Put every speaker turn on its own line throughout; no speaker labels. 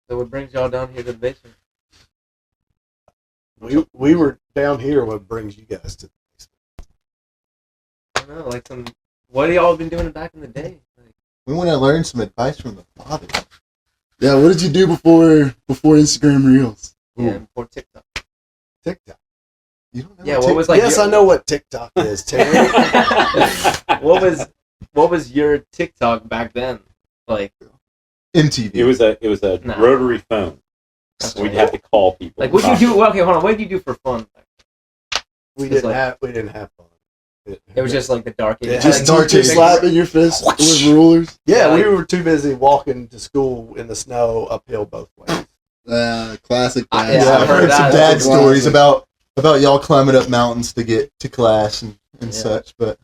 So what brings y'all down here to the basement?
We were down here. What brings you guys to the basement?
I don't know, like what have y'all been doing back in the day? Like,
We want to learn some advice from the father.
Yeah, what did you do before Instagram Reels?
yeah, before TikTok.
TikTok.
You don't know
Yeah, what was like?
Yes, I know what TikTok is, Terry.
What was your TikTok back then? Like,
MTV.
It was a
Nah.
rotary phone.
That's
We'd
right.
have to call people.
Like, what did you do? Well, okay, hold on. What did you do for fun?
We
It's
didn't
like-
have fun.
It was just like the dark age.
Yeah.
Just
Like,
start
you
slapping your fist with rulers.
Yeah, we
Like-
were too busy walking to school in the snow uphill both ways.
Classic.
Yeah,
dad.
Yeah, I've heard
that.
some dad
That's a
stories
classic.
about y'all climbing up mountains to get to class and
Yeah.
such, but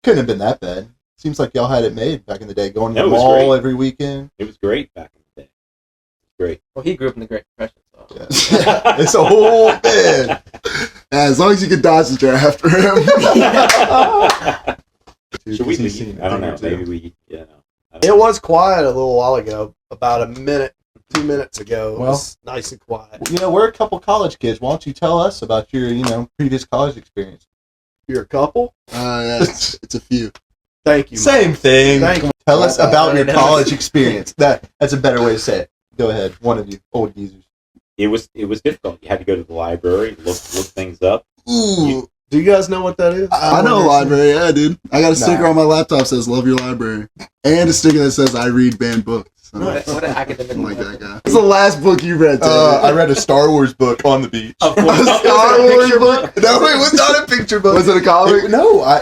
couldn't have been that bad. Seems like y'all had it made back in the day, going to
No,
the
it was
mall
great.
every weekend.
It was great back in the day. Great.
Well, he grew up in the Great Depression, so.
Yeah. It's a whole man.
As long as you can dodge the draft for him.
Should we
He's
leave?
seen
I don't
a
know.
thing or
Maybe
two.
we. Yeah. No. I
It
don't know.
was quiet a little while ago, about a minute, 2 minutes ago. It
Well-
was nice and quiet.
You know, we're a couple college kids. Why don't you tell us about your, previous college experience?
You're a couple?
Yeah, it's a few.
Thank you.
Same
Mike.
thing.
Thank you.
Tell us about your
I know.
college experience. That's a better way to say it. Go ahead, one of you, old geezers.
It was difficult. You had to go to the library, look things up.
Ooh,
Do you guys know what that is?
I know a library. Yeah, dude. I got a sticker
Nah.
on my laptop that says "Love your library" and a sticker that says "I read banned books." So,
What an academic.
I'm like that guy. What's the last book you read?
I read a Star Wars book on the beach.
Of
a
course.
Star Wars book. No, it was not a picture book. Was it a comic?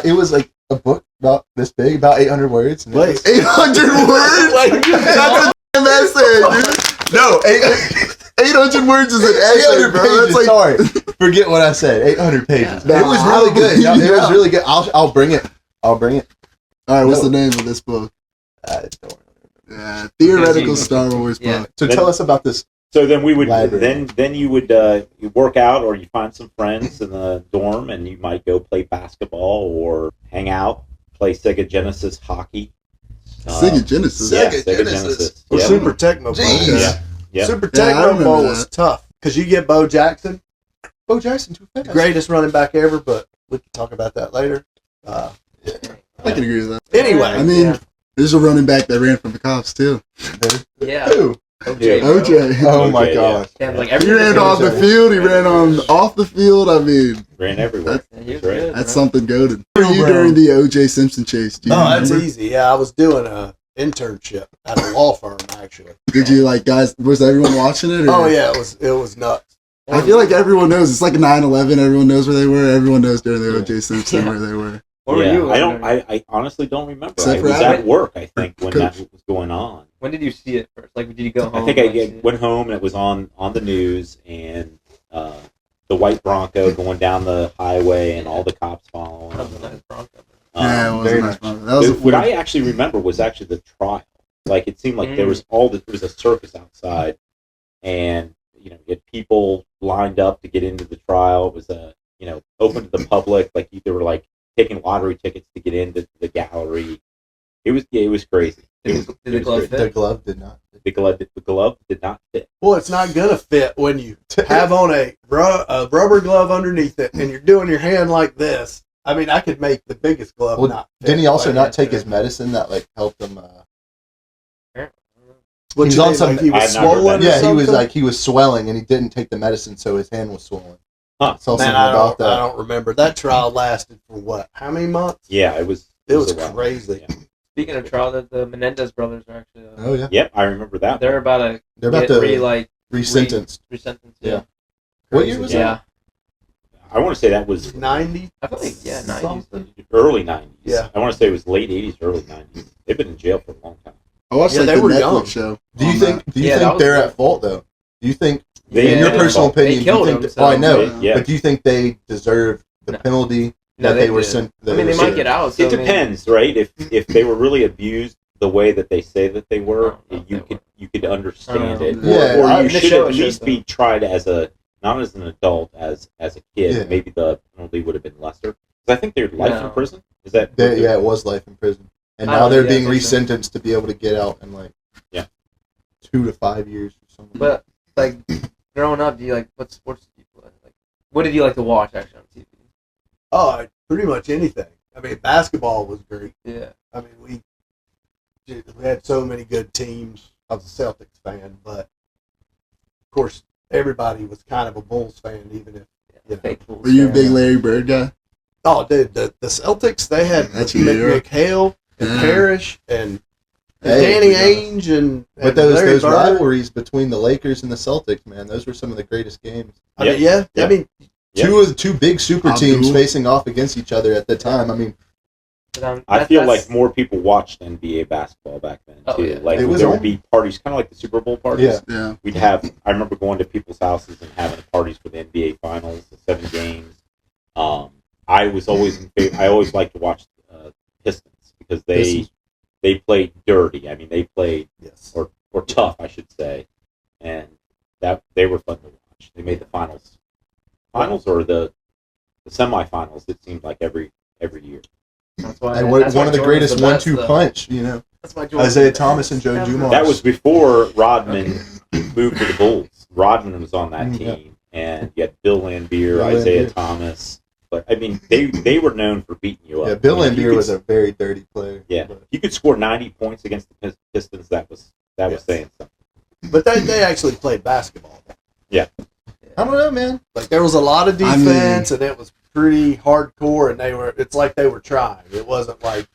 It was like a book about this big, about 800 words. and it
Wait.
was-
800 words.
Wait,
That's a damn essay, dude.
No,
800 words is an essay,
800
bro.
pages.
That's like
Sorry, forget what I said. 800 pages.
Yeah.
It was really good. Yeah, it
Yeah.
was really good. I'll bring it. I'll bring it.
all right. What's
No.
the name of this book?
Don't worry.
Yeah, theoretical
Yeah.
Star Wars
Yeah.
book.
So tell us about this.
So then we would
Library.
then you would you work out, or you find some friends in the dorm, and you might go play basketball or hang out, play Sega Genesis hockey.
Sega Genesis.
Yeah,
Sega
Sega
Genesis.
Genesis.
Or
Yeah.
Super Tecmo Bowl.
Jeez.
Yeah. Yeah.
Super
Yeah, I
Tecmo
remember
Bowl
that.
was tough because you get Bo Jackson,
Bo Jackson too fast.
greatest running back ever, but we can talk about that later.
I can agree with that.
Anyway,
I mean, there's a running back that ran from the cops too.
Yeah.
Who?
OJ.
Yeah.
OJ.
Oh my
Okay,
gosh.
Damn, like
He
every
ran on the field. He ran on off the field. I mean,
Ran everywhere.
Yeah, he was
That's right.
good,
that's
bro.
something goaded. Where were you
Bro.
during the OJ Simpson chase? Do you
oh, that's
remember?
easy. Yeah, I was doing a internship at a law firm actually.
Did you like guys? Was everyone watching it? Or?
Oh yeah, it was nuts.
I feel like everyone knows. It's like a 9/11. Everyone knows where they were. Everyone knows during the OJ Simpson
Yeah.
where they were.
What were you?
I honestly don't remember.
Except
I
for
was
Adam.
at work, I think, when
Coach.
that was going on.
When did you see it first? Like, did you go home?
I think
and,
I
see it?
went home and it was on the news, and the white Bronco going down the highway and all the cops following.
That was a nice Bronco.
Yeah, it was
very
a nice
nice.
moment. That was a
What I
few-
actually remember was actually the trial. Like, it seemed like there was a circus outside, and you had people lined up to get into the trial. It was open to the public. Like, they were like taking lottery tickets to get into the gallery. It was crazy.
Did the glove
great.
The
fit?
glove did not.
The glove did not fit.
Well, it's not gonna fit when you have on a rubber glove underneath it, and you're doing your hand like this. I mean, I could make the biggest glove
Well,
not fit.
Didn't he also
Like,
not take his medicine that like helped him?
what
he's
you
on
mean,
some-
like he
I
was
had not heard
swollen.
that.
or
Yeah, he was
something?
like he was swelling and he didn't take the medicine, so his hand was swollen.
Huh.
Saw something
Man, I
about
don't, I
that.
don't remember. That trial lasted for what? How many months?
Yeah, it was.
It was
a while.
crazy.
Yeah.
Speaking of trial, the Menendez brothers are actually.
Oh yeah,
Yep, I remember that.
They're about to
they're about
get
to
resentenced.
resentenced.
Yeah.
What year was
Yeah.
I want to say that was
90?
I feel like 90s.
Something?
early 90s.
Yeah.
I want to say it was late 80s, early 90s. They've been in jail for a long time.
I watched
Yeah,
like
they
the
were
Netflix
young.
show.
Do you
on
think?
that.
Do you
Yeah, that
think
was
they're
good.
at fault though? Do you think,
They
in your
did.
personal opinion,
They
do you
killed
think?
him,
Oh, I
so-
know,
Yeah.
but do you think they deserve the
No.
penalty
No,
that they were
did.
sent?
I mean, they might get out. So,
It depends, right? If they were really abused the way that they say that they were,
I don't know if
you
they
could you could understand
I
it.
don't know.
Yeah,
or
I-
you
in the
should
show
at
it
least
shows
be
that.
tried as not as an adult, as a kid.
Yeah.
Maybe the penalty would have been lesser. I think they're life in prison. Is that?
Yeah, it was life in prison, and now they're being resentenced to be able to get out in 2 to 5 years or something.
But like growing up, do you like what sports did you play? Like, what did you like to watch actually on TV?
Oh, pretty much anything. I mean, basketball was great.
Yeah.
I mean, we had so many good teams. I was a Celtics fan, but of course, everybody was kind of a Bulls fan, even if
Fake Bulls
Were you a
fan.
big Larry Bird guy?
Oh, dude, the Celtics, they had McHale and Parrish and Danny Ainge and
But those rivalries between the Lakers and the Celtics, man, those were some of the greatest games.
I mean, I mean,
Two big super teams facing off against each other at the time. I mean,
I feel like more people watched NBA basketball back then too.
Yeah.
Like there would be parties, kind of like the Super Bowl parties.
Yeah.
We'd have. I remember going to people's houses and having parties for the NBA Finals, the 7 games. I was always in favor. I always liked to watch Pistons because they played dirty. I mean, they played or tough, I should say, and that they were fun to watch. They made the finals or the semifinals. It seemed like every year.
That's why.
and
That's
one
why
of the
Jordan's
greatest
the best,
1-2
though.
punch,
That's why Jordan's
Isaiah
the
Thomas and
best
Joe
ever.
Dumars.
That was before Rodman moved to the Bulls. Rodman was on that team, and you had Bill Laimbeer, Isaiah Thomas. But I mean, they were known for beating you up.
Yeah, Bill
I mean,
Laimbeer was a very dirty player.
Yeah, you could score 90 points against the Pistons. That was saying something.
but they actually played basketball.
Yeah.
I don't know, man.
Like there was a lot of defense, and it was pretty hardcore, and it's like they were trying. It wasn't like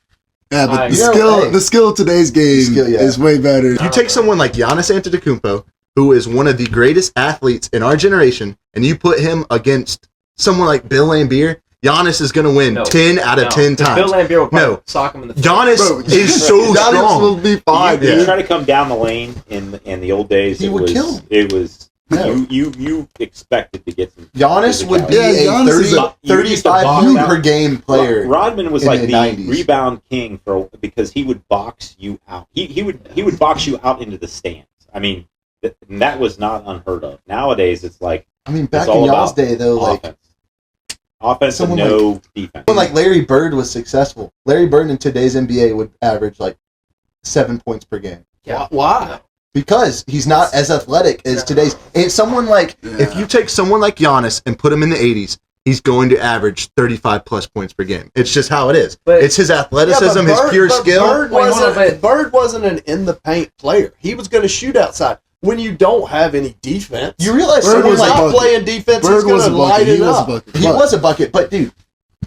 Yeah, but
hey.
the skill of today's game is way better.
If you take someone like Giannis Antetokounmpo, who is one of the greatest athletes in our generation, and you put him against someone like Bill Laimbeer, Giannis is going to win 10 out of 10 times.
Bill Laimbeer will probably sock him in the face.
Giannis is so
Giannis
strong.
will be fine.
You try to come down the lane in the old days.
He would kill him.
It was
No.
you expected to get some.
Giannis would be
Giannis is
a 35 per game player.
Rodman was
in
like
the
the
90s.
rebound king because he would box you out. He would box you out into the stands. I mean, that was not unheard of. Nowadays, it's like
I mean, back
it's all
in y'all's
about
day, though,
offense and no defense.
Someone like Larry Bird was successful. Larry Bird in today's NBA would average like 7 points per game.
Yeah.
why?
Because he's not as athletic as today's. And someone like, if you take someone like Giannis and put him in the 80s, he's going to average 35 plus points per game. It's just how it is.
But-
it's his athleticism,
Yeah, but
his pure skill.
Bird wasn't an in the paint player. He was going to shoot outside. When you don't have any defense,
You realize
Bird
someone
was
like
not playing defense.
Bird
He's going
was a
to
bucket.
light
He
it
was a
up.
bucket.
he was a bucket, but dude,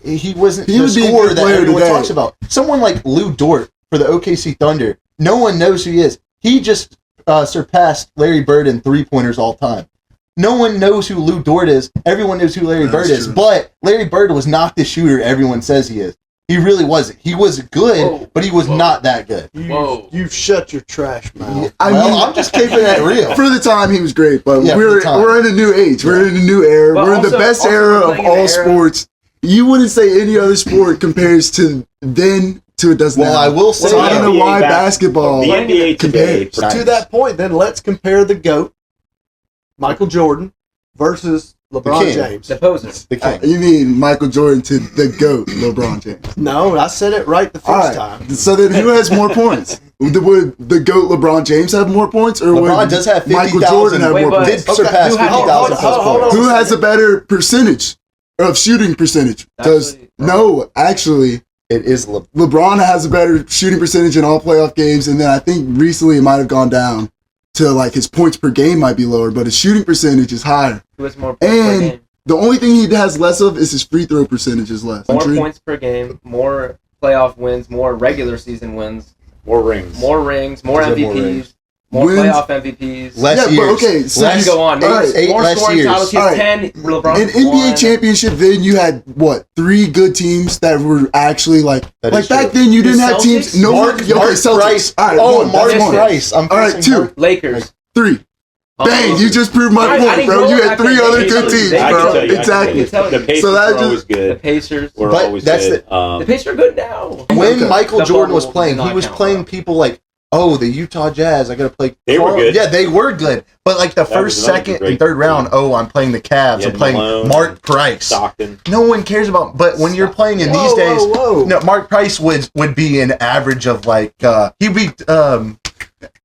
he wasn't
He
the
would be a
scorer
good
that
player
everyone
today.
talks about. Someone like Lou Dort for the OKC Thunder, no one knows who he is. He just surpassed Larry Bird in three-pointers all time. No one knows who Lou Dort is. Everyone knows who Larry Bird is.
true.
But Larry Bird was not the shooter everyone says he is. He really wasn't. He was good, but he was not that good.
You've shut your trash mouth.
I'm just keeping that real.
For the time, he was great, but
Yeah, for the time.
we're in a new age. We're in a new era.
But
we're in the
also-
best
also
era of
playing in the
all
era-
sports. You wouldn't say any other sport compares to then to it does now.
Well, I will say
So I don't know
NBA
why basketball
The NBA today.
compares.
To that point, then let's compare the GOAT, Michael Jordan, versus LeBron
king.
James.
The poser.
The king.
You mean Michael Jordan to the GOAT, LeBron James?
No, I said it right the first
All right.
time.
So then who has more points? Would the GOAT LeBron James have more points? Or
LeBron
would
does have
Michael
50,000.
Jordan have
Wait,
more
but-
points?
Did surpass
Who had-
50,000 plus
hold on.
points.
Who has a better percentage of shooting percentage? Because actually,
It is
LeBron has a better shooting percentage in all playoff games, and then I think recently it might have gone down to like his points per game might be lower, but his shooting percentage is higher.
Who has more points per
And
game?
the only thing he has less of is his free throw percentage is less.
More
True?
points per game, more playoff wins, more regular season wins,
More rings.
more rings, more
Does he have more
MVPs,
rings?
more
Wins?
playoff MVPs.
Less
Yeah, but
years.
okay, so
I can go on.
all right,
eight
More
less
scoring
years.
titles. He has
All right.
10. LeBron
In
has
NBA
one.
championship, then you had what 3 good teams that were actually like
That
like
is
back
true.
then you
The
didn't have
Celtics?
teams. No
Mark,
one. Okay,
Mark
Celtics.
Price.
All right,
Oh,
one,
Mark
that's one.
Price. I'm
All right,
pressing
2,
Mark-
Lakers.
3. Bang! You just proved my
I
point,
didn't
bro.
grow
You
up
had
back
3
then.
other
I
good
can
teams,
tell you,
bro.
I can
Exactly.
tell you.
The Pacers
So that
were always
just-
The
good.
Pacers.
Were
But
always
that's
good.
The Pacers are good now.
When
Okay.
Michael
The
Jordan was
bubble
playing,
did
he
not
was
count,
playing
bro.
people like oh, the Utah Jazz, I got to play.
They were good.
Yeah, they were good. But like the first, second, and third round, I'm playing the Cavs. I'm playing
Malone,
Mark Price.
Stockton.
No one cares about. But when you're playing in these days, no, Mark Price would be an average of like he'd be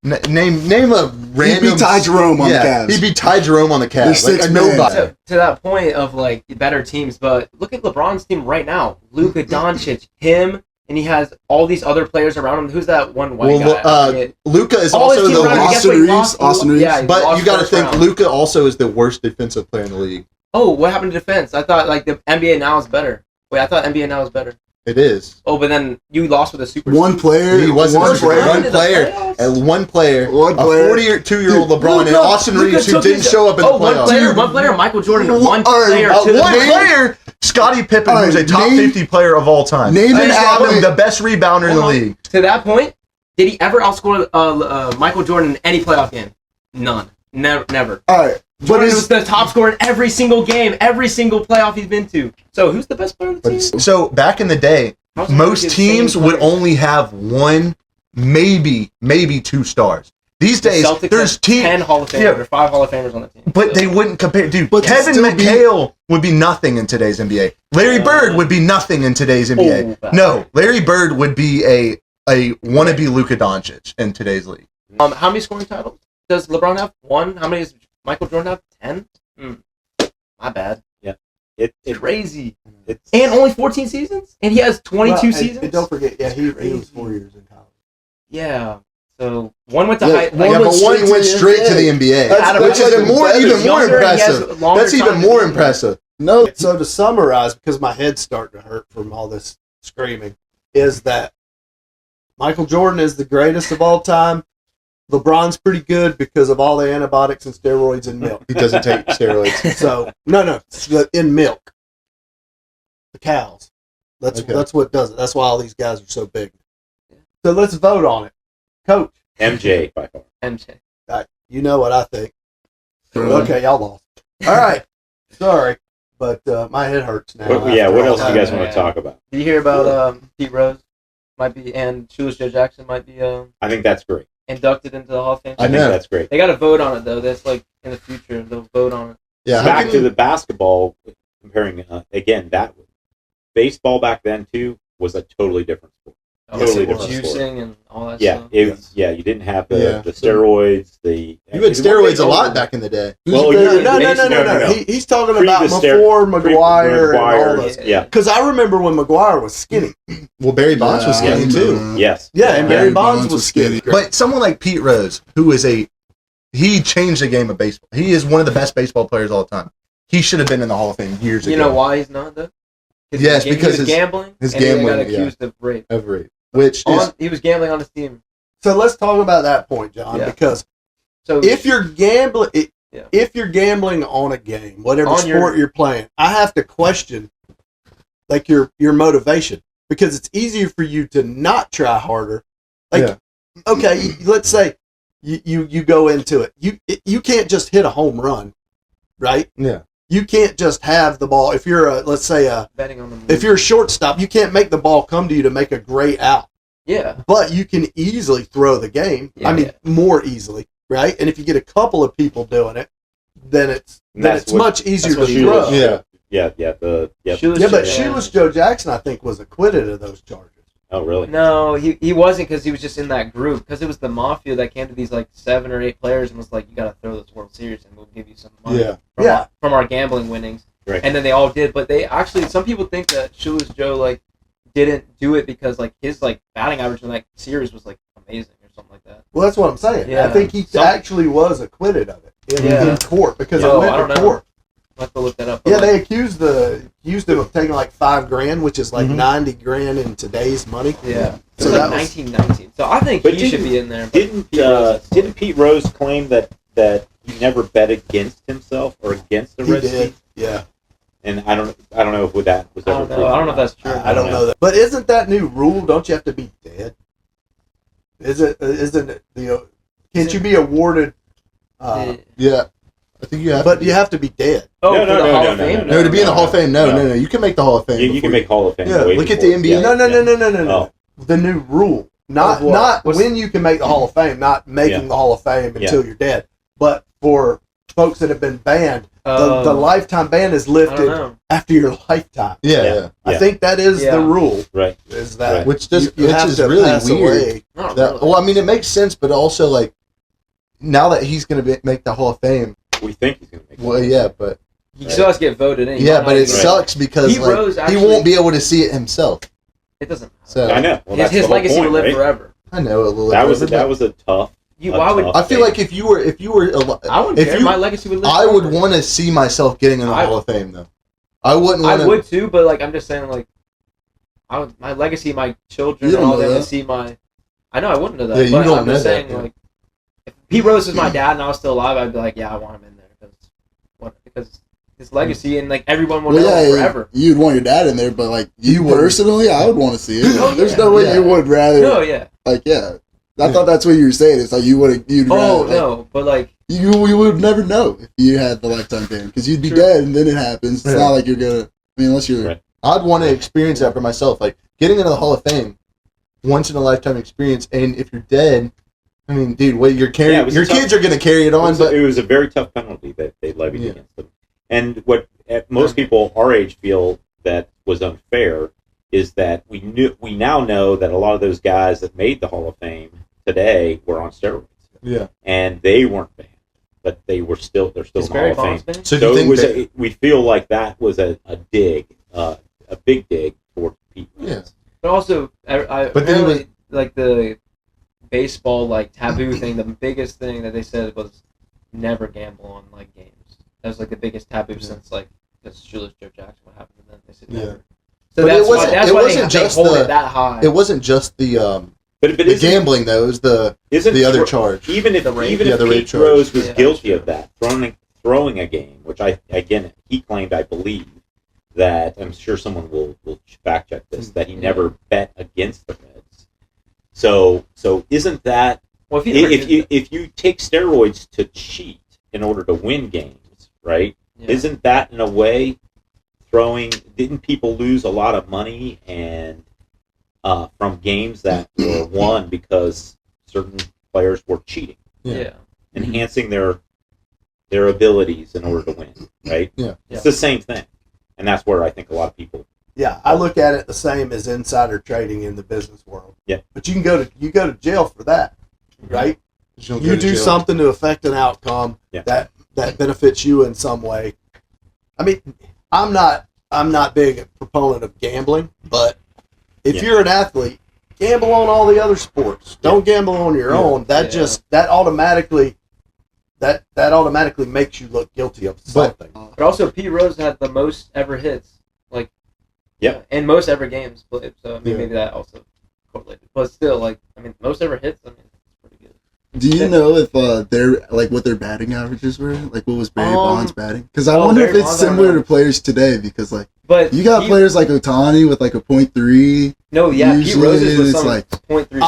name a random.
He'd be Ty Jerome on the Cavs.
He'd be Ty Jerome on the Cavs.
There's
Nobody.
To that point of like better teams, but look at LeBron's team right now. Luka Doncic, him. And he has all these other players around him. Who's that one white guy?
Luka is
all
also the
Austin Reeves.
Yeah,
but you got to think Luka also is the worst defensive player in the league.
Oh, what happened to defense? I thought like the NBA now is better. Wait, I thought NBA now is better.
It is.
Oh, but then you lost with a super.
One player.
He wasn't
one player.
One player. A 42-year-old LeBron and Austin Reeves who didn't show up in the playoffs.
One player, Michael Jordan. One player.
One player. Scotty Pippen, who's a top 50 player of all time.
Name
the best rebounder in the league.
To that point, did he ever outscore Michael Jordan in any playoff game? None. Never.
All right.
Jordan was the top scorer in every single game, every single playoff he's been to. So who's the best player on the team?
So back in the day, most teams would only have one, maybe 2 stars. These days, there's
10 Hall of Famers or 5 Hall of Famers on the team.
But they wouldn't compare. Dude,
But
Kevin McHale would be nothing in today's NBA. Larry Bird would be nothing in today's NBA. No, Larry Bird would be a wannabe Luka Doncic in today's league.
How many scoring titles does LeBron have? 1. How many does Michael Jordan have? 10. My bad.
Yeah, it's
crazy. And only 14 seasons, and he has 22 seasons.
And don't forget, he was 4 years in college.
Yeah. So one went to high.
One went straight to the NBA, which is even more impressive. That's even more impressive.
No, so to summarize, because my head's starting to hurt from all this screaming, is that Michael Jordan is the greatest of all time. LeBron's pretty good because of all the antibiotics and steroids in milk.
He doesn't take steroids.
So no, in milk. The cows. That's what does it. That's why all these guys are so big. So let's vote on it. Coach.
MJ by far.
MJ.
You know what I think. Okay, y'all lost. All right. Sorry, but my head hurts now.
What else do you guys want to talk about?
Did you hear about Pete Rose? And Shoeless Joe Jackson might be
I think that's great.
Inducted into the Hall of Fame.
I think that's great.
They got to vote on it though. That's like in the future they'll vote on it.
Yeah.
Back to the basketball, comparing again that baseball back then too was a totally different sport. Totally different
juicing
sport.
And all that
Yeah,
stuff.
you didn't have the steroids.
You had steroids a lot back in the day.
Well,
no. He's talking about before McGwire and all those.
Yeah.
Because I remember when McGwire was skinny.
Well, Barry Bonds was skinny too.
Yes.
Yeah, and Barry Bonds was skinny.
But someone like Pete Rose, who is he changed the game of baseball. He is one of the best baseball players of all time. He should have been in the Hall of Fame years ago.
You know why he's not though?
Yes, because
he was gambling.
His
and
gambling
he got accused of rape. He was gambling on his team.
So let's talk about that point, John, because if you're gambling, if you're gambling on a game, whatever sport you're playing, I have to question like your motivation, because it's easier for you to not try harder. Like, okay, let's say you go into it, you can't just hit a home run, right?
Yeah.
You can't just have the ball. If you're
betting on
if you're a shortstop, you can't make the ball come to you to make a great out.
Yeah.
But you can easily throw the game. Yeah, more easily, right? And if you get a couple of people doing it, then it's much easier to throw. But Shoeless Joe Jackson, I think, was acquitted of those charges.
Oh, really?
No, he wasn't, because he was just in that group. Because it was the mafia that came to these like 7 or 8 players and was like, "You got to throw this World Series, and we'll give you some money from our gambling winnings."
Right.
And then they all did, but they actually, some people think that Shoeless Joe like didn't do it because like his like batting average in that series was like amazing or something like that.
Well, that's what I'm saying.
Yeah.
I think he actually was acquitted of it in court, because it went to court.
I'll have to look that up.
Yeah, they accused him of taking like $5,000, which is like $90,000 in today's money.
Yeah,
so
that was 1919. So I think he should be in there.
Didn't Pete Rose claim that he never bet against himself or against the Red Sea?
Yeah.
And I don't know if that was ever proven.
I don't know if that's true.
I don't know that. But isn't that new rule? Don't you have to be dead? Isn't it? Can't you be awarded?
Yeah. I think you have.
But you have to be dead.
Oh,
no,
no, to be in the Hall of Fame, no. You can make the Hall of Fame.
You can make Hall of Fame.
Yeah, look at the NBA.
No. The new rule. Not when you can make the Hall of Fame, not making the Hall of Fame until you're dead, but for folks that have been banned, the lifetime ban is lifted after your lifetime.
Yeah.
I think that is the rule.
Right.
Is that
which is really weird. Well, I mean, it makes sense, but also like now that he's going to make the Hall of Fame,
we think he's going to make.
Well, yeah, but
he still has to get voted in.
Yeah, but it sucks because he won't be able to see it himself.
It doesn't matter.
So
I know. Well,
his legacy will live forever.
I know.
That was a tough.
I feel like if you were
I wouldn't care. My legacy would live
I
forever.
would want to see myself getting in the Hall of Fame though. I wouldn't.
I would too, but like I'm just saying, like my legacy, my children, and all them to see my. I know I wouldn't know that,
yeah,
but I'm just saying, like, if Pete Rose was my dad and I was still alive, I'd be like, yeah, I want him in there because his legacy and like everyone will know him forever.
You'd want your dad in there, but like you personally, I would want to see it. There's no way you would rather.
No, yeah.
Like I thought that's what you were saying. It's like you'd rather.
No, but like
you would never know if you had the lifetime ban because you'd be dead and then it happens. It's not like you're gonna. I mean, unless you're.
Right.
I'd want to experience that for myself, like getting into the Hall of Fame, once in a lifetime experience. And if you're dead, I mean, dude, your kids are gonna carry it on.
It was a very tough penalty that they levied against them. And what most people our age feel that was unfair is that we now know that a lot of those guys that made the Hall of Fame today were on steroids.
Yeah.
And they weren't banned, but they're still in the Hall of Fame.
So do you think
we feel like that was a dig, a big dig towards Pete.
Yeah.
But also, apparently, like the baseball like taboo thing, the biggest thing that they said was never gamble on like games. That was like the biggest taboo since like because Shoeless Joe Jackson. What happened to them? They said never. So
but
that's why they hold it that high.
It wasn't just the the gambling though. It was the other charge.
Even if Pete Rose was guilty of that, throwing a game, which he claimed, I believe, that I'm sure someone will fact check this, that he never bet against the Reds. So isn't that if you take steroids to cheat in order to win games, right? Yeah. Isn't that in a way didn't people lose a lot of money and from games that were won because certain players were cheating, enhancing their abilities in order to win, right? It's the same thing, and that's where I think a lot of people.
Yeah, I look at it the same as insider trading in the business world.
Yeah,
but you can go to jail for that, right? You do something to affect an outcome that benefits you in some way. I mean, I'm not big a proponent of gambling, but if you're an athlete, gamble on all the other sports. Don't gamble on your own. That automatically makes you look guilty of something.
But also, Pete Rose had the most ever hits, like in most ever games played. So I mean, maybe that also correlated. But still, like most ever hits. I mean, it's pretty good.
Do you know if they're like what their batting averages were? Like what was Barry Bonds batting? Because I wonder if it's similar to players today. Because but you got players like Ohtani with like a .3.
No, Pete Rose's was some like .3 something.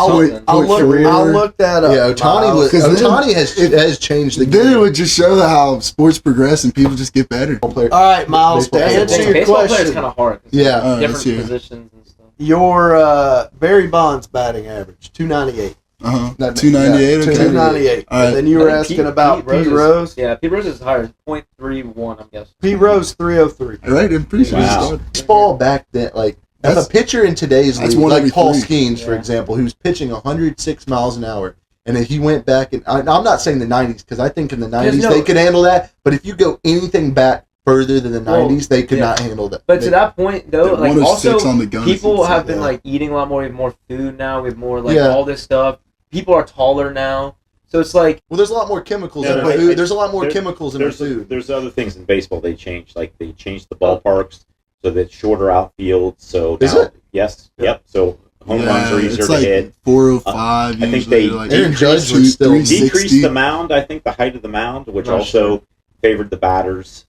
I'll look that up.
Yeah, Ohtani has changed the game.
Then it would just show how sports progress and people just get better.
All right, Miles, to answer your
baseball
question,
players kind of hard.
Yeah,
different positions and stuff.
Your Barry Bonds batting average 298.
298. Okay.
298.
All right.
And then you were asking about Pete Rose.
Yeah, Pete Rose is higher. 0.31, I'm guessing.
Pete Rose 303.
Right, I'm pretty sure.
Wow.
Baseball back then, like if a pitcher in today's league, like Paul Skeens, for example, who's pitching 106 miles an hour, and if he went back, and I'm not saying the 90s because I think in the 90s they could handle that, but if you go anything back further than the 90s, they could not handle that.
But to that point, though, like also people have been
like
eating a lot more. We have more food now. We have more like all this stuff. People are taller now, so it's like
there's a lot more chemicals in our food. There's a lot more chemicals in our food.
There's other things in baseball they changed, like they changed the ballparks so that shorter outfields. So
is it?
Yes. Yep. So home runs are easier
it's
to
like
hit.
405.
I think they
Aaron Judge would still
decreased the mound. I think the height of the mound, which also favored the batters.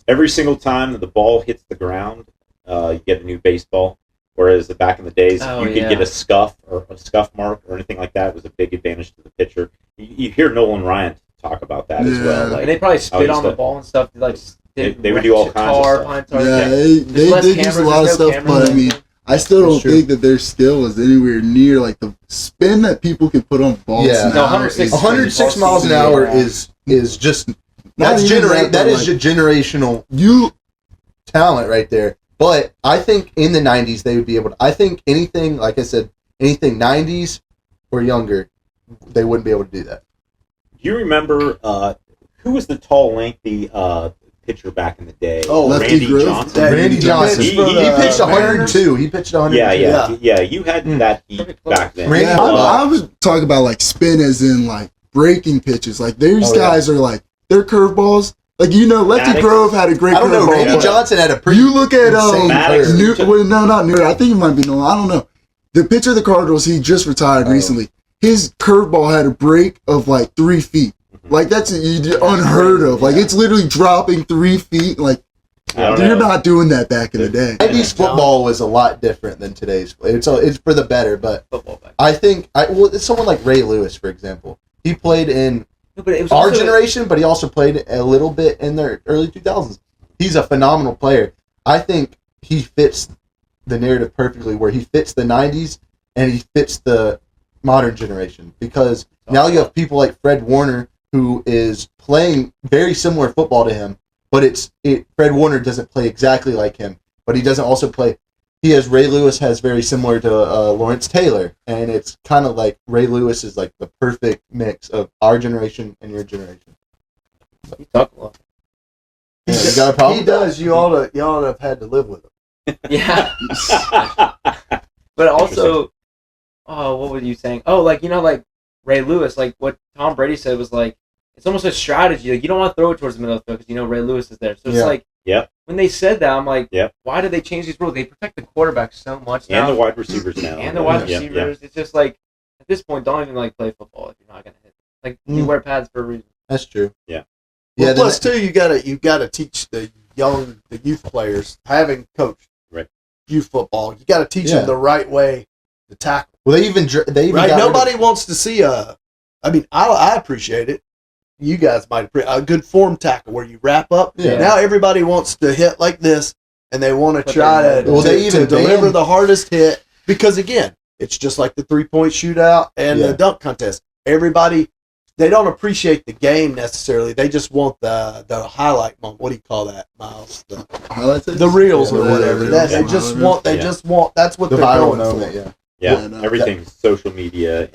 Every single time that the ball hits the ground, you get a new baseball. Whereas back in the days, you could get a scuff or a scuff mark or anything like that. It was a big advantage to the pitcher. You hear Nolan Ryan talk about that as well. Like,
and they probably spit on the ball and stuff. They
would do all kinds of stuff.
Yeah, they use a lot of stuff, but I mean, I still don't think that their skill is anywhere near like the spin that people can put on balls.
Yeah,
now
106 miles an hour is just that is generational talent right there. But I think in the 90s they would be able to. I think anything, like I said, anything 90s or younger, they wouldn't be able to do that.
Do you remember who was the tall, lengthy pitcher back in the day?
Oh,
Randy Johnson.
Randy Johnson. He pitched 102. He pitched 102.
Yeah. You had that heat back then.
I would talk about like spin as in like breaking pitches. Like these guys are like their curveballs. Like Lefty Grove had a great curveball. I don't know.
Randy Johnson had a pretty.
You look at
Maddox.
not Newton. I think it might be Nolan. I don't know. The pitcher of the Cardinals, he just retired recently. His curveball had a break of like 3 feet. Like that's unheard of. Like it's literally dropping 3 feet. Like you're not doing that back in the day.
90s football was a lot different than today's. It's for the better, but I think it's someone like Ray Lewis, for example. He played in our generation, but he also played a little bit in the early 2000s. He's a phenomenal player. I think he fits the narrative perfectly, where he fits the 90s and he fits the modern generation, because now you have people like Fred Warner, who is playing very similar football to him, but Fred Warner doesn't play exactly like him, but he doesn't also play. Ray Lewis has very similar to Lawrence Taylor, and it's kind of like Ray Lewis is like the perfect mix of our generation and your generation.
You talk a lot.
You got a problem?
He does. You ought to have had to live with him.
Yeah. But also, what were you saying? Oh, like Ray Lewis, like what Tom Brady said was like, it's almost a strategy. Like you don't want to throw it towards the middle of the field because Ray Lewis is there. So it's like, when they said that, I'm like, why did they change these rules? They protect the quarterback so much now.
And the wide receivers now.
And the wide receivers. It's just like, at this point, don't even play football if you're not going to hit them. Like, you wear pads for a reason.
That's true.
Yeah.
Well, plus, too, you gotta teach the youth players, having coached youth football, you got to teach them the right way to tackle.
Well, they even
right. Nobody wants to see I appreciate it. You guys might appreciate a good form tackle where you wrap up. Yeah. Now everybody wants to hit like this, and they want to try to deliver the hardest hit, because again, it's just like the 3-point shootout and the dunk contest. Everybody, they don't appreciate the game necessarily. They just want the highlight moment. What do you call that, Miles? The
highlights,
the reels or whatever. They just want. That's what they're going for.
Yeah, everything's social media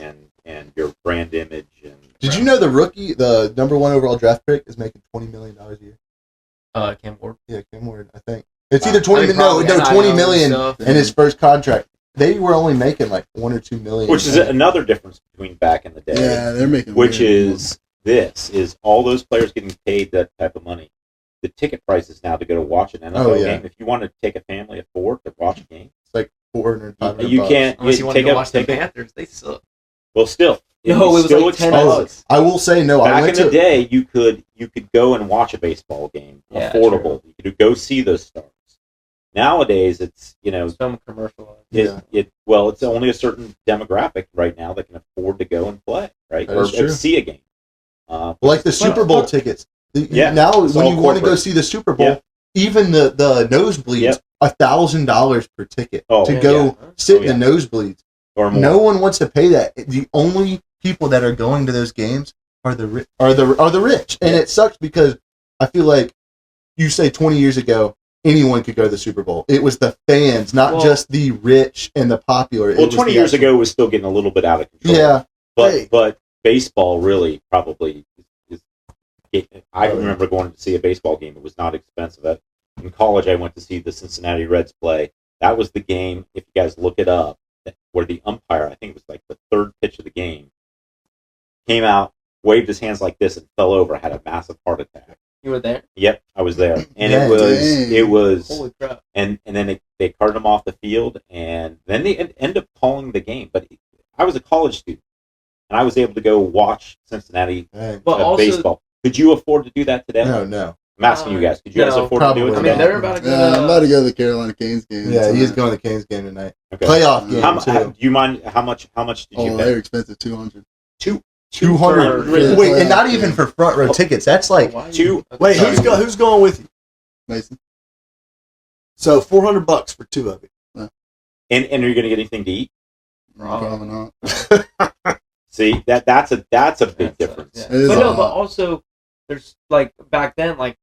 and your brand image. And
did you know the rookie, the number 1 overall draft pick, is making $20 million a year?
Cam Ward.
Yeah, Cam Ward. I think it's either 20 million in his first contract. They were only making like $1 or $2 million,
which is another difference between back in the day.
Yeah, they're making.
Which is all those players getting paid that type of money. The ticket prices now to go to watch an NFL game. If you want to take a family of 4 to watch a game,
it's like $400, $500.
You can't.
Unless you want to watch the Panthers, they suck.
Well, still,
it was still like $10.
I will say no.
Back in the day, you could go and watch a baseball game, affordable. True. You could go see those stars. Nowadays, it's
some commercial.
It's only a certain demographic right now that can afford to go and play, right, or see a game.
Like the Super Bowl tickets. Now, when you want to go see the Super Bowl, even the nosebleeds, $1,000 per ticket to go sit in the nosebleeds. Or more. No one wants to pay that. The only people that are going to those games are the rich, and it sucks because I feel like you say 20 years ago anyone could go to the Super Bowl. It was the fans, not just the rich and the popular.
Well, 20 years ago it was still getting a little bit out of control.
Yeah,
but baseball really probably is. I remember going to see a baseball game. It was not expensive. In college, I went to see the Cincinnati Reds play. That was the game. If you guys look it up, where the umpire, I think it was like the 3rd pitch of the game, came out, waved his hands like this, and fell over. Had a massive heart attack.
You were there?
Yep, I was there, and it was
holy crap.
And then they carted him off the field, and then they ended up calling the game. But I was a college student, and I was able to go watch Cincinnati baseball. Could you afford to do that today?
No.
I'm asking you guys. Could you guys afford to do it today?
I mean, they're about to go.
I'm about to go to the Carolina Canes game.
Yeah, he's going to the Canes game tonight. Okay. Playoff game.
Do you mind how much did you pay?
They're expensive. $200.
200. Wait, and not even for front row tickets. That's like
two.
Wait, who's going with you?
Mason.
So $400 for 2 of you.
And are you going to get anything to eat?
Probably not.
See, that's a big difference.
Yeah. But no, but also there's like back then, like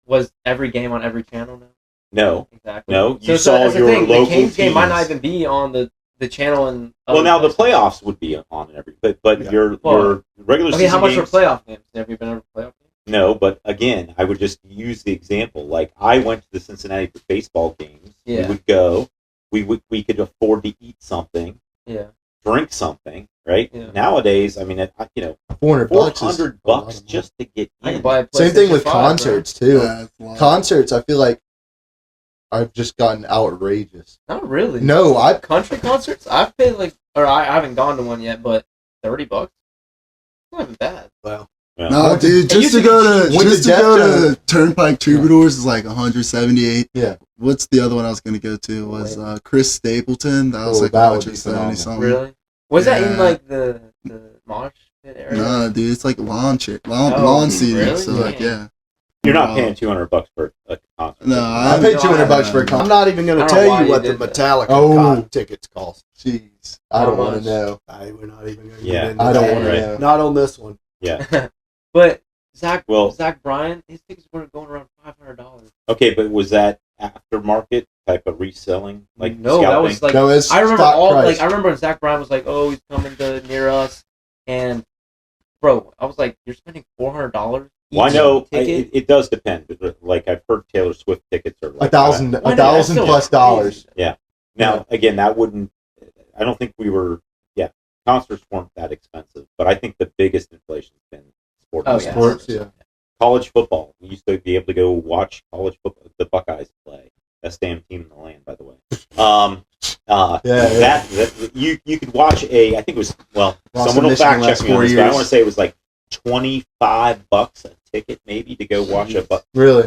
was every game on every channel now?
No,
exactly.
No, you saw your local
the Canes game might not
teams.
even be on the channel. And
well, now the playoffs would be on every, but your regular season
how much
games,
were playoff games? Have you been over playoff games?
No, but again, I would just use the example. Like I went to the Cincinnati for baseball games.
Yeah.
We would go. We could afford to eat something.
Yeah.
Drink something, right?
Yeah.
Nowadays, I mean, $400 just to get in.
Same thing with concerts too.
Yeah,
Concerts, I feel like I've just gotten outrageous.
Not really.
No,
country concerts. I've paid I haven't gone to one yet, but $30. Not even bad.
Wow.
Yeah.
No, dude, just to go to Turnpike Troubadours is like 178.
Yeah.
What's the other one I was gonna go to? Was Chris Stapleton? That was like
that would be
170 something.
Really? Was that in like the mosh pit area?
Nah, dude, it's like lawn seating.
Really?
So like, yeah.
You're not paying $200 for a concert.
No,
I paid $200 for a concert.
I'm not even going to tell you what the Metallica tickets cost.
Jeez, I don't want to know.
We're not even going to
Yeah.
get into
I don't
that.
want to know.
Not on this one.
Yeah.
But Zach Bryan, his tickets were going around $500.
Okay, but was that aftermarket type of reselling? Like
no, that was like I remember I remember Zach Bryan was like, "Oh, he's coming to near us," and bro, I was like, "You're spending $400."
Well, I know it does depend. Like I've heard Taylor Swift tickets are like
$1,000 plus dollars.
Yeah. Now again, that wouldn't. I don't think we were. Yeah, concerts weren't that expensive, but I think the biggest inflation's been sports.
Sports, yeah.
College football. We used to be able to go watch college football. The Buckeyes play. Best damn team in the land, by the way. That you could watch I think it was someone will fact check me on this, but I want to say it was like $25 a ticket maybe to go watch a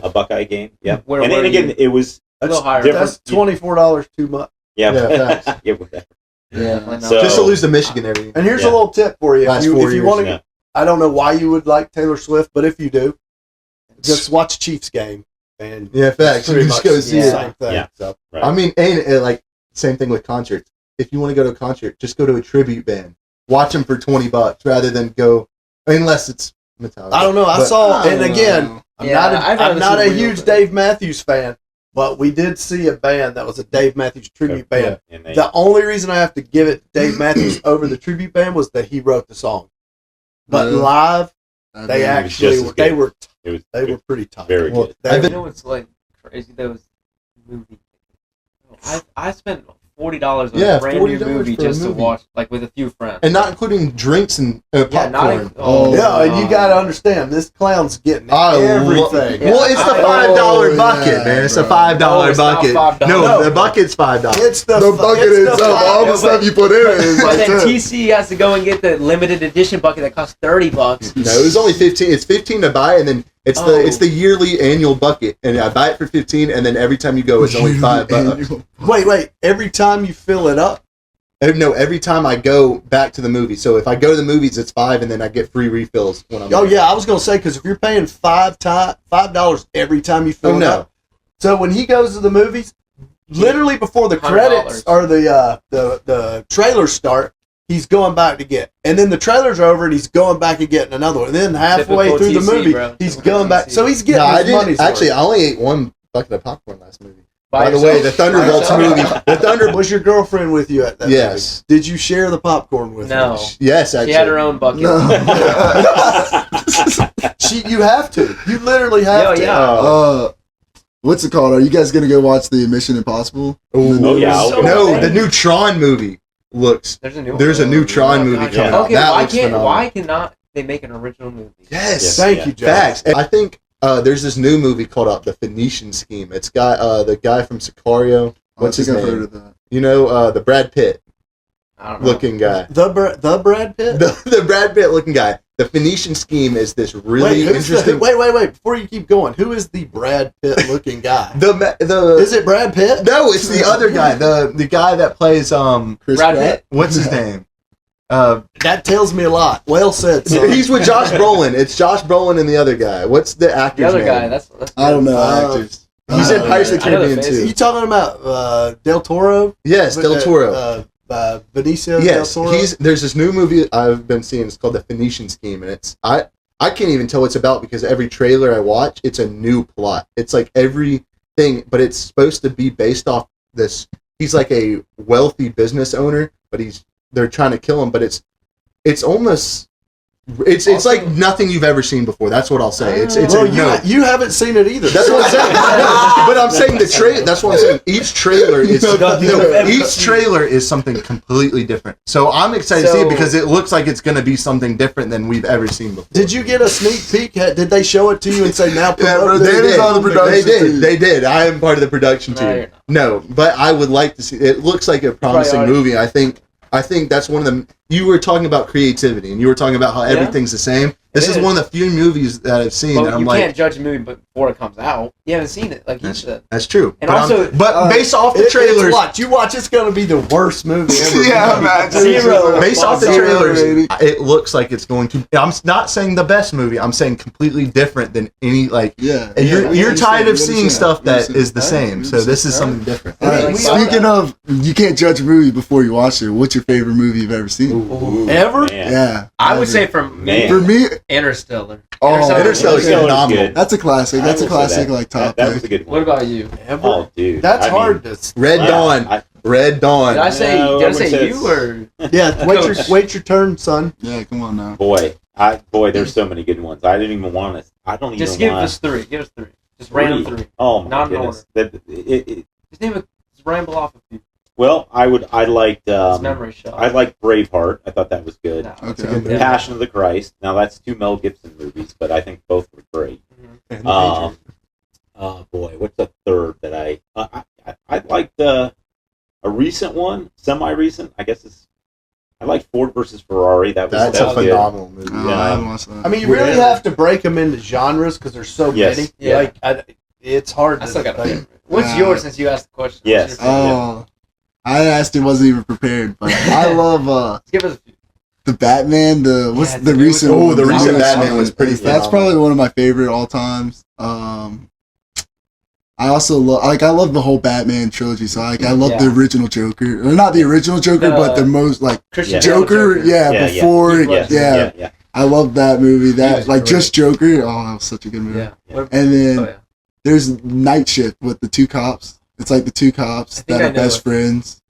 Buckeye game. Yeah. And then again, it was
a little higher.
That's $24 too much.
Yeah.
Yeah, whatever.
Yeah. So, just to lose to Michigan every year.
And here's a little tip for you. If you want to, I don't know why you would like Taylor Swift, but if you do, just watch Chiefs game. And
facts. You just go see
the same thing.
Yeah.
So.
Right.
I mean, and like same thing with concerts. If you want to go to a concert, just go to a tribute band. Watch them for $20 rather than go, unless it's Metallica.
I don't know. I saw, and again, I'm not a huge Dave Matthews fan, but we did see a band that was a Dave Matthews tribute band. The only reason I have to give it Dave Matthews over the tribute band was that he wrote the song. But live, they actually were pretty tight.
Very good.
You know what's like crazy? Those movie. I spent $40 on a brand new movie just to watch, like with a few friends,
and not including drinks and popcorn.
And you got to understand, this clown's getting everything.
Well, it's the $5 bucket, man. It's a $5 bucket. No, the bucket's $5.
It's the bucket itself. All the stuff you put in it is like
then TC has to go and get the limited edition bucket that costs $30.
No, it was only 15. It's 15 to buy, and then it's the yearly annual bucket, and I buy it for 15, and then every time you go, it's only $5.
Wait! Every time you fill it up?
No, every time I go back to the movie. So if I go to the movies, it's $5, and then I get free refills when I'm there.
Yeah, I was gonna say, because if you're paying $5 every time you fill it up, so when he goes to the movies, literally before the credits or the trailers start, he's going back to get, and then the trailers are over, and he's going back and getting another one. And then halfway through the movie, he's going back. So he's getting his money's worth.
Actually, I only ate one bucket of popcorn last movie. By the way, the Thunderbolts movie. The Thunder
was your girlfriend with you at that
Yes.
movie? Did you share the popcorn with her?
No.
Yes, actually.
She had her own bucket.
No. You have to. You literally have to.
Yeah.
What's it called? Are you guys gonna go watch the Mission Impossible?
Oh yeah.
The new Tron movie looks. There's a new Tron movie coming out.
Okay, why cannot they make an original movie?
Yes.
Thank you, Joe.
Facts. I think there's this new movie called The Phoenician Scheme. It's the guy from Sicario. What's his name? I've heard of that. You know, the Brad Pitt looking guy.
The Brad Pitt?
The Brad Pitt looking guy. The Phoenician Scheme is this really interesting.
Wait! Before you keep going, who is the Brad Pitt looking guy?
Is
it Brad Pitt?
No, it's the other guy. The guy that plays
Brad Pitt.
What's his name?
That tells me a lot. Well said. Son.
He's with Josh Brolin. It's Josh Brolin and the other guy. What's the actor's name?
The other guy. That's
I don't know.
He's in Pirates of the Caribbean too.
You talking about Del Toro?
Yes, Del Toro.
Benicio
del Toro. There's this new movie I've been seeing. It's called The Phoenician Scheme, and it's I can't even tell what it's about because every trailer I watch, it's a new plot. It's like everything, but it's supposed to be based off this. He's like a wealthy business owner, but they're trying to kill him. But it's almost. It's like nothing you've ever seen before. That's what I'll say.
You haven't seen it either.
That's what I'm saying. But I'm saying the trailer. That's what I'm saying. Each trailer is something completely different. So I'm excited to see it because it looks like it's going to be something different than we've ever seen before.
Did you get a sneak peek? Did they show it to you and say now?
They did. I am part of the production team. No, but I would like to see. It looks like a promising movie. I think that's one of them. You were talking about creativity, and you were talking about how everything's the same. This is one of the few movies that I've seen.
But you can't judge a movie before it comes out. You haven't seen it, like you said.
That's true.
And
but based off the trailers,
you watch. It's going to be the worst movie ever.
Zero. Based off the trailers, it looks like it's going to. I'm not saying the best movie. I'm saying completely different than any like. Yeah. You're tired of seeing stuff that is the same. So this is something different.
Speaking of, you can't judge a movie before you watch it. What's your favorite movie you've ever seen?
Ever?
Yeah.
I would say for me, Interstellar.
Interstellar's phenomenal.
That's a classic. That's a classic, like top.
That was a good one.
What about you?
Ever?
Oh, dude.
That's hard to.
Red Dawn. Red Dawn.
Did I say you or?
Yeah. Wait your turn, son.
Yeah. Come on now.
Boy, there's so many good ones. I didn't even want to. I don't even.
Just give us three. Give us three. Just random three.
Oh my
Not
goodness.
Just name it. Just ramble off of people.
Well, I liked
memory shot.
I liked Braveheart. I thought that was good.
No,
okay.
Passion of the Christ. Now that's two Mel Gibson movies, but I think both were great.
Mm-hmm.
Boy, what's the third that I liked a recent one, semi-recent. I guess I like Ford versus Ferrari. That's
a phenomenal movie.
I mean, you really have to break them into genres because there's so many.
Yeah.
It's hard.
I still got to. What's yours since you asked the question?
Yes.
I asked it, wasn't even prepared, but I love
give us a few.
The Batman. The recent?
Oh, the recent Batman was pretty.
That's probably one of my favorite all times. I also love the whole Batman trilogy. So I love the original Joker, or not the original Joker, but the most Joker. Before. Yeah. I love that movie. That just Joker. Oh, that was such a good movie. Yeah. And then there's Night Shift with the two cops. It's like the two cops that are best friends.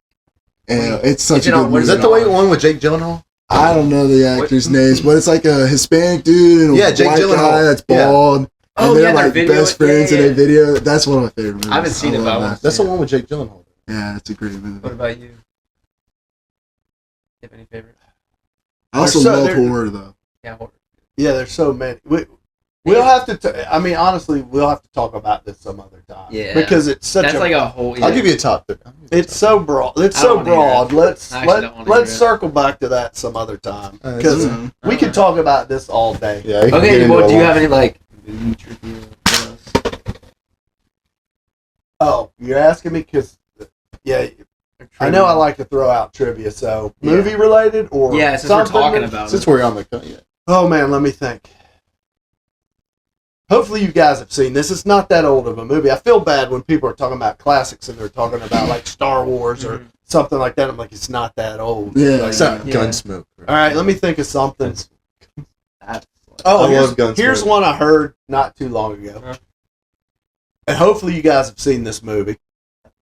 And it's such a good movie.
Is that the one with Jake Gyllenhaal?
I don't know the actors' names, but it's like a Hispanic dude and a
Jake
white
Gyllenhaal
guy that's bald. And they're like best friends in a video. That's one of my favorite movies.
I haven't seen it, but
that's the one with Jake Gyllenhaal.
Yeah, it's a great movie.
What about you? Do you have any favorites?
I also love horror, though.
Yeah, horror.
Yeah, there's so many. We'll have to. Honestly, we'll have to talk about this some other time.
Yeah,
because it's such.
That's like a whole. Yeah.
I'll give you a top.
It's so broad. Let's circle back to that some other time because we could talk about this all day.
Yeah.
Okay. Well, do you have any movie trivia for us?
Oh, you're asking me because I know I like to throw out trivia. So movie related or
since we're talking about
since we're on the cut. Yeah.
Oh man, let me think. Hopefully you guys have seen this. It's not that old of a movie. I feel bad when people are talking about classics and they're talking about like Star Wars or something like that. I'm like, it's not that old.
Yeah.
It's not Gunsmoke. Right?
All right, let me think of something.
I love Gunsmoke.
Here's one I heard not too long ago. And hopefully you guys have seen this movie.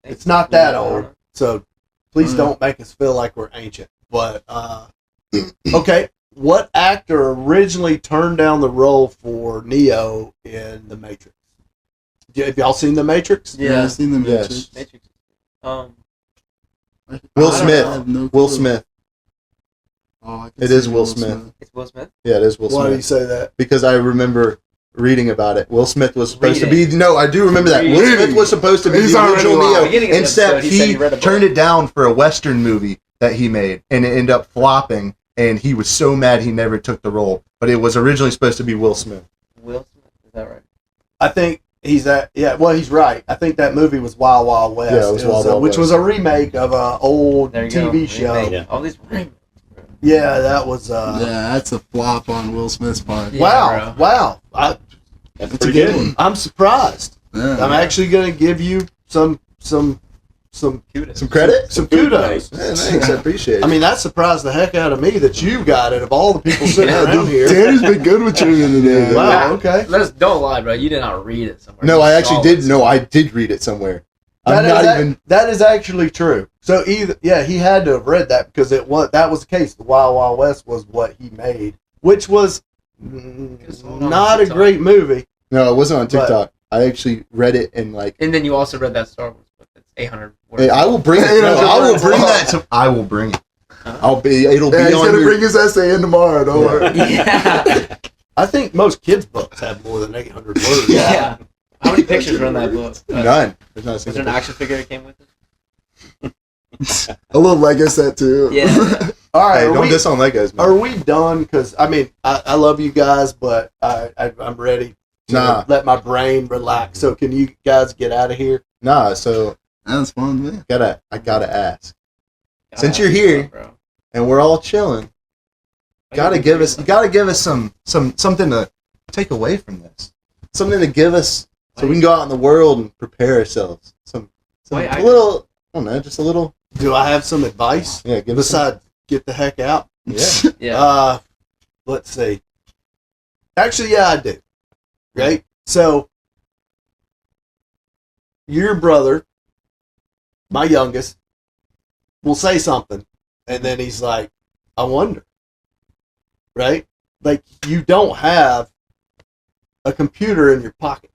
It's not that old, so please don't make us feel like we're ancient. But, okay. What actor originally turned down the role for Neo in The Matrix? Have y'all seen The Matrix?
Yeah, I've seen The Matrix.
Will Smith. Will Smith.
Oh,
it is Will Smith.
It's Will Smith?
Yeah, it is Will Smith.
Why do you say that?
Because I remember reading about it. Will Smith was supposed to be... No, I do remember that. Will Smith was supposed to be the original Neo, except he turned it down for a Western movie that he made, and it ended up flopping. And he was so mad he never took the role. But it was originally supposed to be Will Smith.
Will Smith? Is that right?
I think he's he's right. I think that movie was Wild Wild West.
Yeah, it was Wild Wild
which
West.
was a remake of an old TV show.
Yeah. All these remakes.
Yeah, that was...
that's a flop on Will Smith's part.
Wow.
That's pretty good.
I'm surprised. I'm actually going to give you some
kudos.
Some credit?
Some kudos.
Yeah, thanks, I appreciate it.
I mean, that surprised the heck out of me that you got it of all the people sitting around here.
Danny's been good with trivia today.
Wow, okay.
Don't lie, bro. You did not read it somewhere.
No, I actually did. No, I did read it somewhere.
That is actually true. So he had to have read that because that was the case. The Wild Wild West was what he made, which was not a great movie.
No, it wasn't on TikTok. I actually read it and
And then you also read that Star Wars book. That's 800 words.
Hey, I will bring it. No, I will bring that. I will bring it. It'll be
he's
on
gonna bring his essay in tomorrow. Don't worry.
Yeah.
I think most kids' books have more than 800 words.
Yeah. How many pictures were in that book?
None. There's not a
Was
single
there an action figure that came with it?
A little Lego set too.
Yeah.
All right.
Hey, don't diss on Legos, man.
Are we done? Because I love you guys, but I'm ready to let my brain relax. So can you guys get out of here?
Nah. So
that's fun, man.
I gotta ask. Since you're here
bro.
And we're all chilling, you gotta give us some something to take away from this. Something to give us so we can go out in the world and prepare ourselves. I don't know, just a little.
Do I have some advice?
Yeah, give
besides get the heck out.
Yeah.
Yeah.
Let's see. Actually, yeah, I do. Right? So your brother, my youngest, will say something, and then he's like, I wonder. Right? Like, you don't have a computer in your pocket.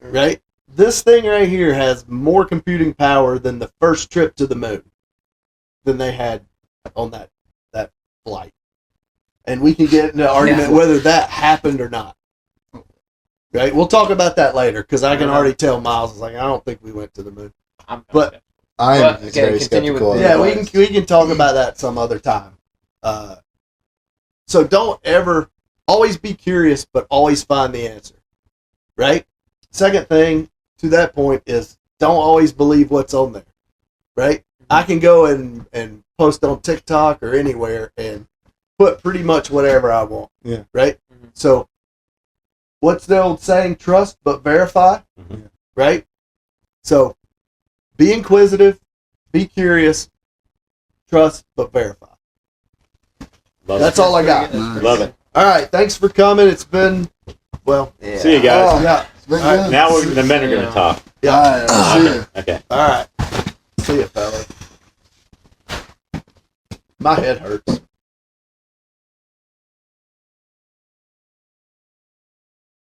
Right? This thing right here has more computing power than the first trip to the moon than they had on that flight. And we can get into an argument whether that happened or not. Right? We'll talk about that later, because I can already tell Miles is like, I don't think we went to the moon. But
I am very skeptical.
We can talk about that some other time. So don't ever, always be curious, but always find the answer. Right? Second thing to that point is don't always believe what's on there. Right? I can go and post on TikTok or anywhere and put pretty much whatever I want.
Yeah.
Right? Mm-hmm. So what's the old saying? Trust but verify. Mm-hmm. Right? So be inquisitive, be curious, trust but verify. That's all I got.
Love it.
All right, thanks for coming. It's been
See you guys.
Yeah.
All right, now the men are going to talk.
Yeah.
Okay.
All right. See you, fella. My head hurts.